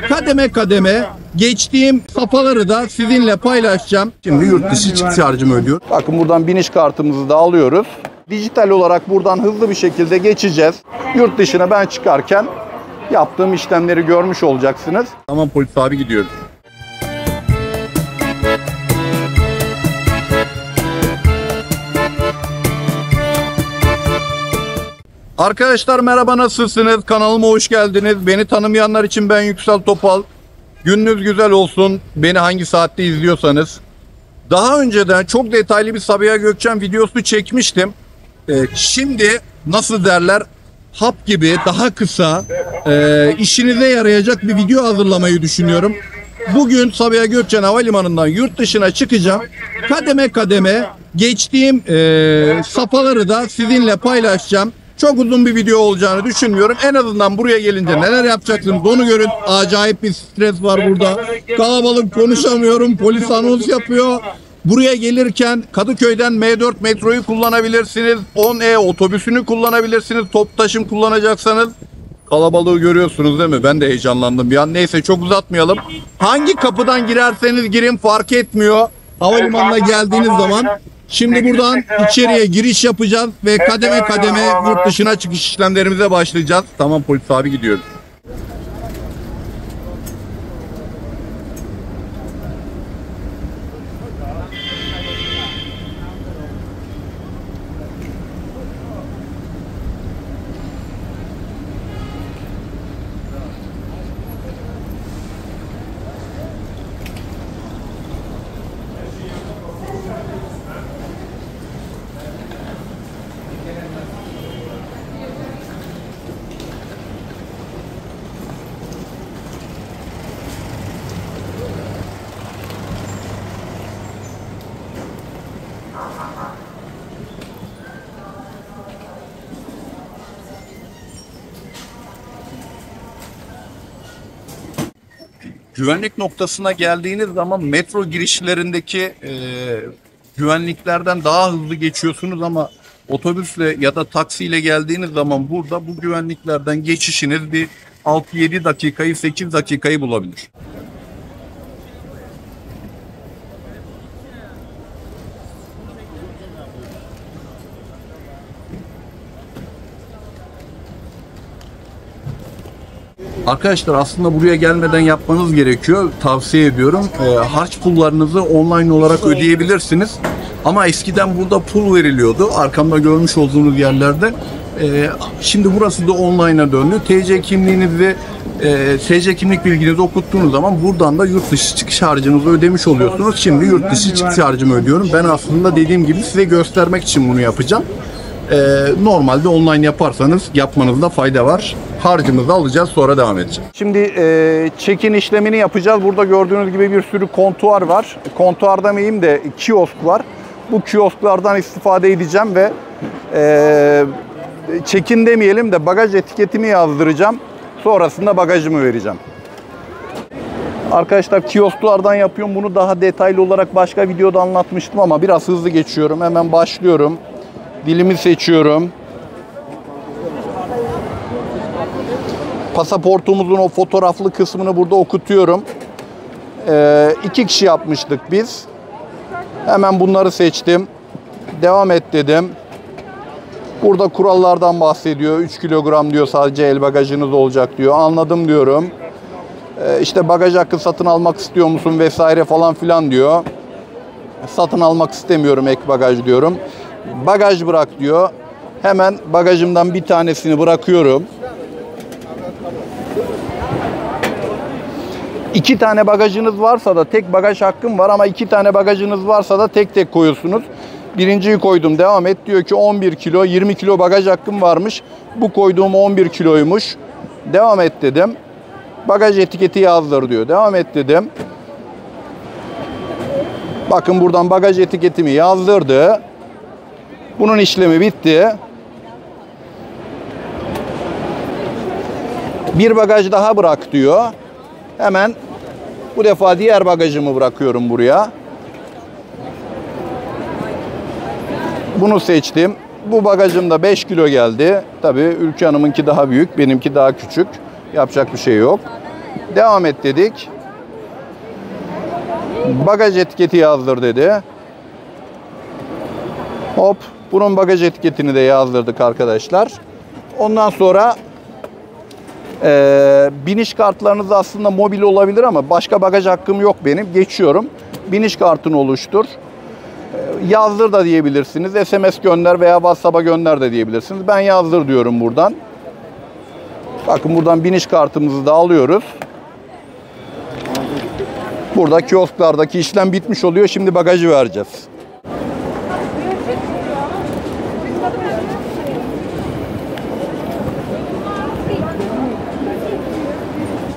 Kademe kademe geçtiğim safhaları da sizinle paylaşacağım. Şimdi yurt dışı çıkış harcımı ödüyorum. Bakın buradan biniş kartımızı da alıyoruz. Dijital olarak buradan hızlı bir şekilde geçeceğiz. Yurt dışına ben çıkarken yaptığım işlemleri görmüş olacaksınız. Tamam polis abi, gidiyoruz. Arkadaşlar merhaba, nasılsınız? Kanalıma hoş geldiniz. Beni tanımayanlar için ben Yüksel Topal. Gününüz güzel olsun. Beni hangi saatte izliyorsanız. Daha önceden çok detaylı bir Sabiha Gökçen videosu çekmiştim. Şimdi nasıl derler, hap gibi daha kısa, işinize yarayacak bir video hazırlamayı düşünüyorum. Bugün Sabiha Gökçen Havalimanı'ndan yurt dışına çıkacağım. Kademe kademe geçtiğim safhaları da sizinle paylaşacağım. Çok uzun bir video olacağını düşünmüyorum. En azından buraya gelince neler yapacaksınız onu görün. Acayip bir stres var burada. Kalabalık, konuşamıyorum. Polis anons yapıyor. Buraya gelirken Kadıköy'den M4 metroyu kullanabilirsiniz. 10E otobüsünü kullanabilirsiniz. Top taşım kullanacaksanız. Kalabalığı görüyorsunuz değil mi? Ben de heyecanlandım bir an. Neyse, çok uzatmayalım. Hangi kapıdan girerseniz girin fark etmiyor. Havalimanına geldiğiniz zaman. Şimdi buradan içeriye giriş yapacağız ve kademe kademe yurt dışına çıkış işlemlerimize başlayacağız. Tamam polis abi, gidiyoruz. Güvenlik noktasına geldiğiniz zaman metro girişlerindeki güvenliklerden daha hızlı geçiyorsunuz ama otobüsle ya da taksiyle geldiğiniz zaman burada bu güvenliklerden geçişiniz bir 6-7 dakikayı, 8 dakikayı bulabilir. Arkadaşlar aslında buraya gelmeden yapmanız gerekiyor. Tavsiye ediyorum. Harç pullarınızı online olarak ödeyebilirsiniz. Ama eskiden burada pul veriliyordu. Arkamda görmüş olduğunuz yerlerde. Şimdi burası da online'a döndü. TC kimliğinizi, TC kimlik bilginizi okuttuğunuz zaman buradan da yurt dışı çıkış harcınızı ödemiş oluyorsunuz. Şimdi yurt dışı çıkış harcımı ödüyorum. Ben aslında dediğim gibi size göstermek için bunu yapacağım. Normalde online yaparsanız yapmanızda fayda var. Harcımızı alacağız, sonra devam edeceğiz. Şimdi check-in işlemini yapacağız. Burada gördüğünüz gibi bir sürü kontuar var. Kontuar demeyeyim de kiosk var. Bu kiosklardan istifade edeceğim ve check-in demeyelim de bagaj etiketimi yazdıracağım. Sonrasında bagajımı vereceğim. Arkadaşlar kiosklardan yapıyorum. Bunu daha detaylı olarak başka videoda anlatmıştım ama biraz hızlı geçiyorum. Hemen başlıyorum. Dilimi seçiyorum. Pasaportumuzun o fotoğraflı kısmını burada okutuyorum. 2 kişi yapmıştık biz. Hemen bunları seçtim. Devam et dedim. Burada kurallardan bahsediyor. 3 kilogram diyor, sadece el bagajınız olacak diyor. Anladım diyorum. İşte bagaj hakkı satın almak istiyor musun vesaire falan filan diyor. Satın almak istemiyorum, ek bagaj diyorum. Bagaj bırak diyor. Hemen bagajımdan bir tanesini bırakıyorum. 2 tane bagajınız varsa da tek bagaj hakkım var ama 2 tane bagajınız varsa da tek tek koyuyorsunuz. Birinciyi koydum, devam et diyor ki 11 kilo, 20 kilo bagaj hakkım varmış. Bu koyduğum 11 kiloymuş. Devam et dedim. Bagaj etiketi yazdır diyor. Devam et dedim. Bakın buradan bagaj etiketimi yazdırdı. Bunun işlemi bitti. Bir bagaj daha bırak diyor. Hemen bu defa diğer bagajımı bırakıyorum buraya. Bunu seçtim. Bu bagajımda 5 kilo geldi. Tabii Ülke Hanım'ınki daha büyük, benimki daha küçük. Yapacak bir şey yok. Devam et dedik. Bagaj etiketi yazdır dedi. Hop, bunun bagaj etiketini de yazdırdık arkadaşlar. Ondan sonra biniş kartlarınız aslında mobil olabilir ama başka bagaj hakkım yok benim. Geçiyorum. Biniş kartını oluştur. Yazdır da diyebilirsiniz. SMS gönder veya WhatsApp'a gönder de diyebilirsiniz. Ben yazdır diyorum buradan. Bakın buradan biniş kartımızı da alıyoruz. Burada kiosklardaki işlem bitmiş oluyor. Şimdi bagajı vereceğiz.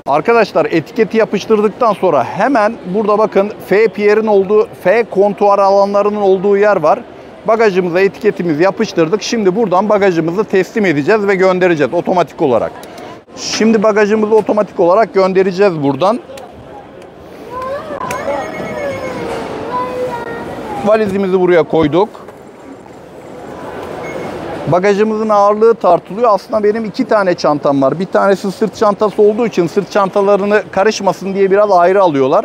Arkadaşlar etiketi yapıştırdıktan sonra hemen burada bakın F Pierre'in olduğu, F kontuar alanlarının olduğu yer var. Bagajımıza etiketimizi yapıştırdık. Şimdi buradan bagajımızı teslim edeceğiz ve göndereceğiz otomatik olarak. Şimdi bagajımızı otomatik olarak göndereceğiz buradan. Valizimizi buraya koyduk. Bagajımızın ağırlığı tartılıyor. Aslında benim 2 tane çantam var. Bir tanesi sırt çantası olduğu için sırt çantalarını karışmasın diye biraz ayrı alıyorlar.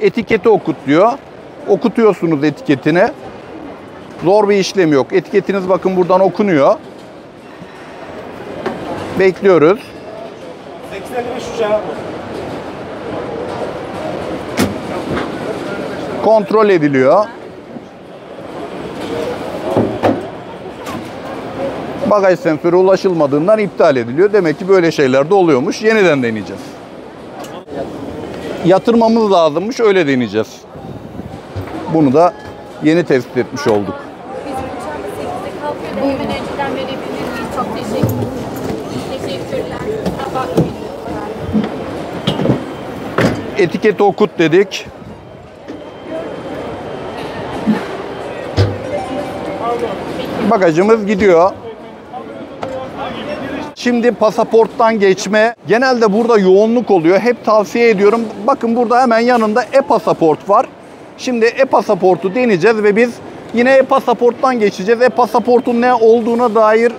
Etiketi okut diyor. Okutuyorsunuz etiketini. Zor bir işlem yok. Etiketiniz bakın buradan okunuyor. Bekliyoruz. 85 uçağı. Kontrol ediliyor. Bagaj sensörü ulaşılmadığından iptal ediliyor. Demek ki böyle şeyler de oluyormuş. Yeniden deneyeceğiz. Yatırmamız lazımmış. Öyle deneyeceğiz. Bunu da yeni tespit etmiş olduk. Bizim uçağımız 8'de kalkıyor da hemen önceden verebilir miyiz? Çok teşekkürler. Etiketi okut dedik. Bagajımız gidiyor. Şimdi pasaporttan geçme. Genelde burada yoğunluk oluyor. Hep tavsiye ediyorum. Bakın burada hemen yanında e-pasaport var. Şimdi e-pasaportu deneyeceğiz ve biz yine e-pasaporttan geçeceğiz. E-pasaportun ne olduğuna dair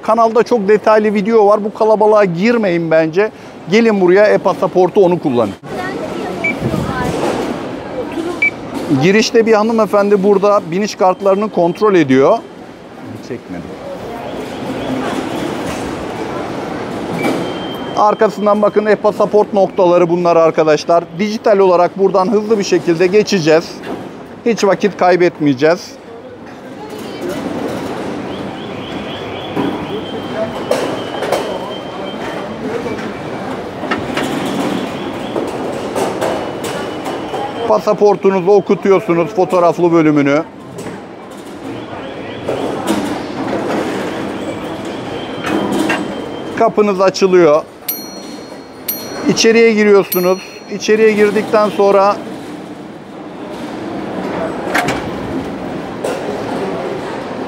kanalda çok detaylı video var. Bu kalabalığa girmeyin bence. Gelin buraya e-pasaportu onu kullanın. Girişte bir hanımefendi burada biniş kartlarını kontrol ediyor. Çekmedim. Arkasından bakın e-pasaport noktaları bunlar arkadaşlar. Dijital olarak buradan hızlı bir şekilde geçeceğiz. Hiç vakit kaybetmeyeceğiz. Pasaportunuzu okutuyorsunuz, fotoğraflı bölümünü. Kapınız açılıyor. İçeriye giriyorsunuz. İçeriye girdikten sonra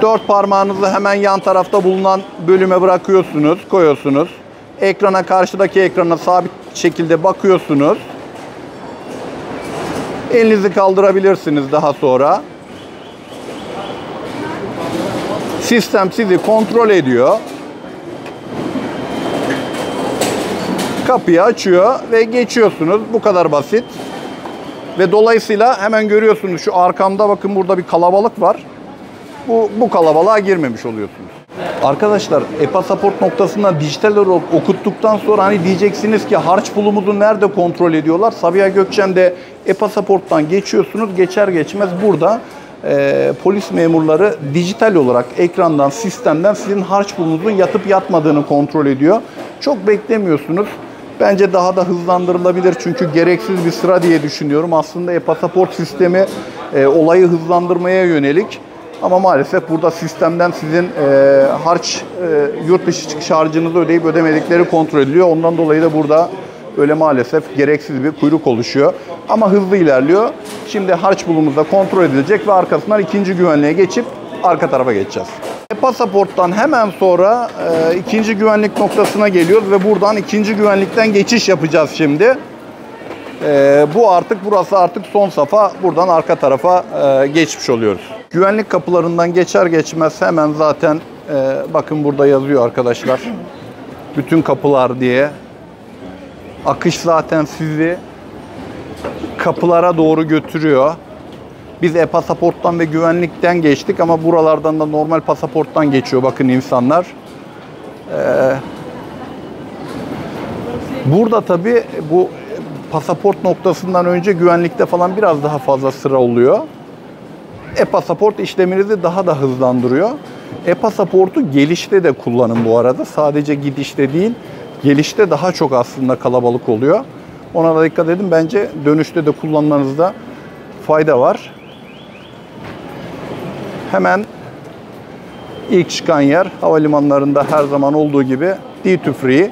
dört parmağınızı hemen yan tarafta bulunan bölüme bırakıyorsunuz, koyuyorsunuz. Ekrana, karşıdaki ekrana sabit şekilde bakıyorsunuz. Elinizi kaldırabilirsiniz daha sonra. Sistem sizi kontrol ediyor. Kapıyı açıyor ve geçiyorsunuz. Bu kadar basit. Ve dolayısıyla hemen görüyorsunuz şu arkamda bakın burada bir kalabalık var. Bu kalabalığa girmemiş oluyorsunuz. Arkadaşlar e-pasaport noktasından dijital olarak okuttuktan sonra hani diyeceksiniz ki harç pulumuzu nerede kontrol ediyorlar? Sabiha Gökçen'de e-pasaporttan geçiyorsunuz. Geçer geçmez burada polis memurları dijital olarak ekrandan, sistemden sizin harç pulunuzun yatıp yatmadığını kontrol ediyor. Çok beklemiyorsunuz. Bence daha da hızlandırılabilir çünkü gereksiz bir sıra diye düşünüyorum. Aslında e-pasaport sistemi olayı hızlandırmaya yönelik. Ama maalesef burada sistemden sizin harç, yurt dışı çıkış harcınızı ödeyip ödemedikleri kontrol ediliyor. Ondan dolayı da burada böyle maalesef gereksiz bir kuyruk oluşuyor. Ama hızlı ilerliyor. Şimdi harç pulumuz da kontrol edilecek ve arkasından ikinci güvenliğe geçip arka tarafa geçeceğiz. Pasaporttan hemen sonra ikinci güvenlik noktasına geliyoruz ve buradan ikinci güvenlikten geçiş yapacağız şimdi. Burası artık son safa. Buradan arka tarafa geçmiş oluyoruz. Güvenlik kapılarından geçer geçmez hemen zaten bakın burada yazıyor arkadaşlar. Bütün kapılar diye. Akış zaten sizi kapılara doğru götürüyor. Biz e-pasaporttan ve güvenlikten geçtik ama buralardan da normal pasaporttan geçiyor bakın insanlar. Burada tabii bu pasaport noktasından önce güvenlikte falan biraz daha fazla sıra oluyor. E-pasaport işleminizi daha da hızlandırıyor. E-pasaportu gelişte de kullanın bu arada. Sadece gidişte değil, gelişte daha çok aslında kalabalık oluyor. Ona da dikkat edin. Bence dönüşte de kullanmanızda fayda var. Hemen ilk çıkan yer havalimanlarında her zaman olduğu gibi duty free.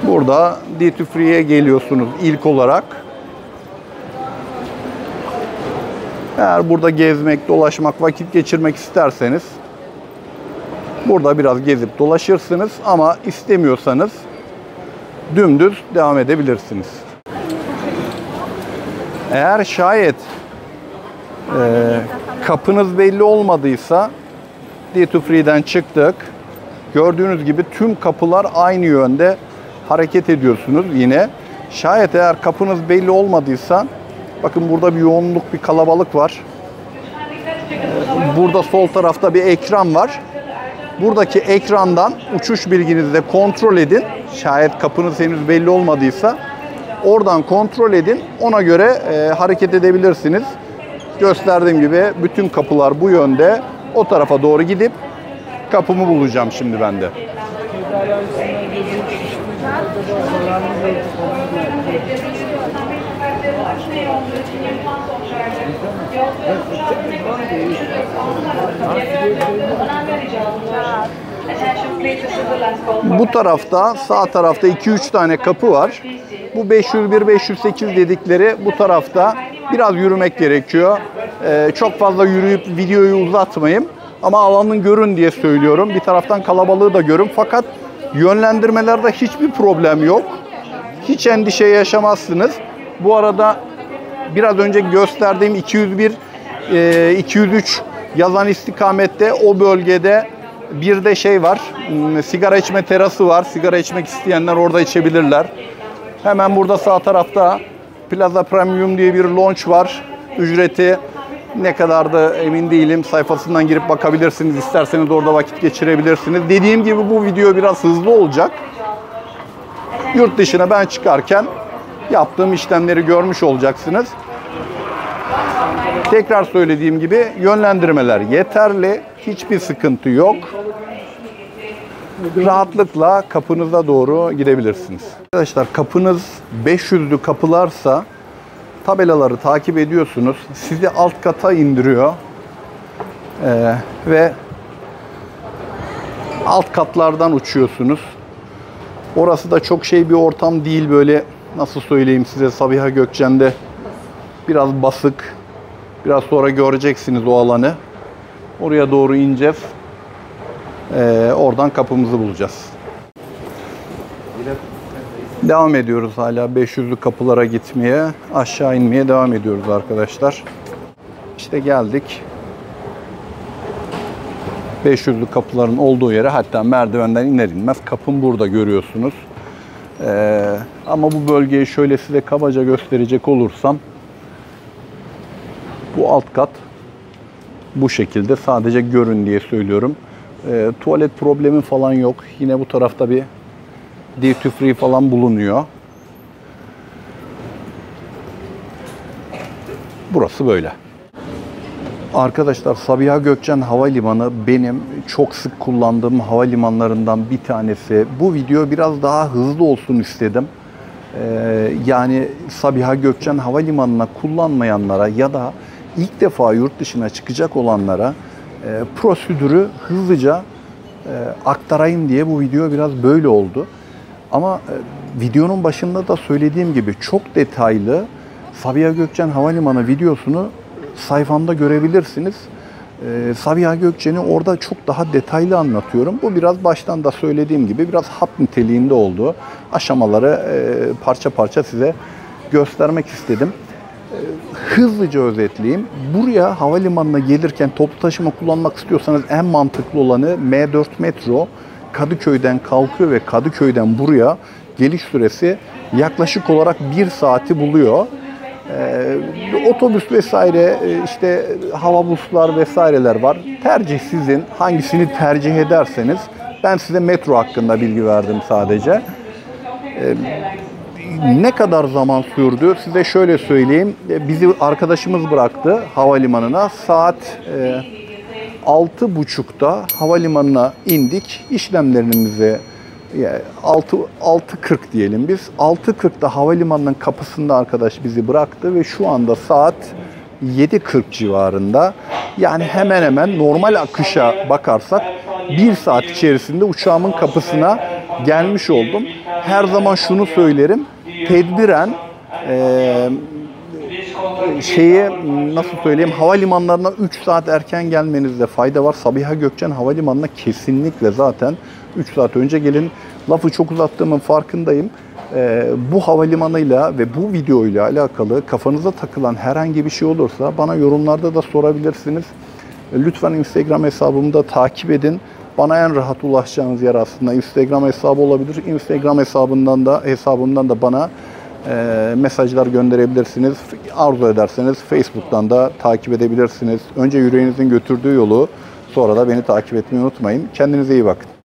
Burada duty free'ye geliyorsunuz ilk olarak. Eğer burada gezmek, dolaşmak, vakit geçirmek isterseniz burada biraz gezip dolaşırsınız ama istemiyorsanız dümdüz devam edebilirsiniz. Eğer şayet kapınız belli olmadıysa duty free'den çıktık. Gördüğünüz gibi tüm kapılar aynı yönde hareket ediyorsunuz yine. Şayet eğer kapınız belli olmadıysa bakın burada bir yoğunluk, bir kalabalık var. Burada sol tarafta bir ekran var. Buradaki ekrandan uçuş bilginizi de kontrol edin. Şayet kapınız henüz belli olmadıysa oradan kontrol edin. Ona göre hareket edebilirsiniz. Gösterdiğim gibi bütün kapılar bu yönde. O tarafa doğru gidip kapımı bulacağım şimdi ben de. Bu tarafta, sağ tarafta 2-3 tane kapı var. Bu 501-508 dedikleri bu tarafta biraz yürümek gerekiyor. Çok fazla yürüyüp videoyu uzatmayayım. Ama alanın görün diye söylüyorum. Bir taraftan kalabalığı da görün. Fakat yönlendirmelerde hiçbir problem yok. Hiç endişe yaşamazsınız. Bu arada biraz önce gösterdiğim 201, 203 yazan istikamette o bölgede bir de şey var. Sigara içme terası var. Sigara içmek isteyenler orada içebilirler. Hemen burada sağ tarafta Plaza Premium diye bir lounge var. Ücreti ne kadardı emin değilim. Sayfasından girip bakabilirsiniz. İsterseniz orada vakit geçirebilirsiniz. Dediğim gibi bu video biraz hızlı olacak. Yurt dışına ben çıkarken yaptığım işlemleri görmüş olacaksınız. Tekrar söylediğim gibi yönlendirmeler yeterli. Hiçbir sıkıntı yok. Rahatlıkla kapınıza doğru gidebilirsiniz. Arkadaşlar kapınız 500'lü kapılarsa tabelaları takip ediyorsunuz. Sizi alt kata indiriyor. Ve alt katlardan uçuyorsunuz. Orası da çok bir ortam değil, böyle nasıl söyleyeyim size, Sabiha Gökçen'de biraz basık. Biraz sonra göreceksiniz o alanı. Oraya doğru ineceğiz. Oradan kapımızı bulacağız. Devam ediyoruz hala 500'lü kapılara gitmeye. Aşağı inmeye devam ediyoruz arkadaşlar. İşte geldik. 500'lü kapıların olduğu yere, hatta merdivenden iner inmez kapım burada görüyorsunuz. Ama bu bölgeyi şöyle size kabaca gösterecek olursam bu alt kat bu şekilde, sadece görün diye söylüyorum. Tuvalet problemi falan yok. Yine bu tarafta bir duty free falan bulunuyor. Burası böyle. Arkadaşlar Sabiha Gökçen Havalimanı benim çok sık kullandığım havalimanlarından bir tanesi. Bu video biraz daha hızlı olsun istedim. Yani Sabiha Gökçen Havalimanı'na kullanmayanlara ya da ilk defa yurt dışına çıkacak olanlara prosedürü hızlıca aktarayım diye bu video biraz böyle oldu. Ama videonun başında da söylediğim gibi çok detaylı Sabiha Gökçen Havalimanı videosunu sayfamda görebilirsiniz. Sabiha Gökçen'i orada çok daha detaylı anlatıyorum. Bu biraz baştan da söylediğim gibi biraz hap niteliğinde olduğu aşamaları parça parça size göstermek istedim. Hızlıca özetleyeyim. Buraya havalimanına gelirken toplu taşıma kullanmak istiyorsanız en mantıklı olanı M4 metro. Kadıköy'den kalkıyor ve Kadıköy'den buraya geliş süresi yaklaşık olarak 1 saati buluyor. Otobüs vesaire, işte havabuslar vesaireler var. Tercih sizin. Hangisini tercih ederseniz. Ben size metro hakkında bilgi verdim sadece. Ne kadar zaman sürdü? Size şöyle söyleyeyim. Bizi arkadaşımız bıraktı havalimanına. Saat 6.30'da havalimanına indik. İşlemlerimizi 6.40 diyelim biz. 6.40'da havalimanının kapısında arkadaş bizi bıraktı ve şu anda saat 7.40 civarında. Yani hemen hemen normal akışa bakarsak 1 saat içerisinde uçağımın kapısına gelmiş oldum. Her zaman şunu söylerim. Tedbiren nasıl söyleyeyim, havalimanlarına 3 saat erken gelmenizde fayda var. Sabiha Gökçen Havalimanı'na kesinlikle zaten 3 saat önce gelin. Lafı çok uzattığımın farkındayım. Bu havalimanıyla ve bu videoyla alakalı kafanıza takılan herhangi bir şey olursa bana yorumlarda da sorabilirsiniz. Lütfen Instagram hesabımı da takip edin. Bana en rahat ulaşacağınız yer aslında Instagram hesabı olabilir. Instagram hesabımdan da bana mesajlar gönderebilirsiniz. Arzu ederseniz Facebook'tan da takip edebilirsiniz. Önce yüreğinizin götürdüğü yolu, sonra da beni takip etmeyi unutmayın. Kendinize iyi bakın.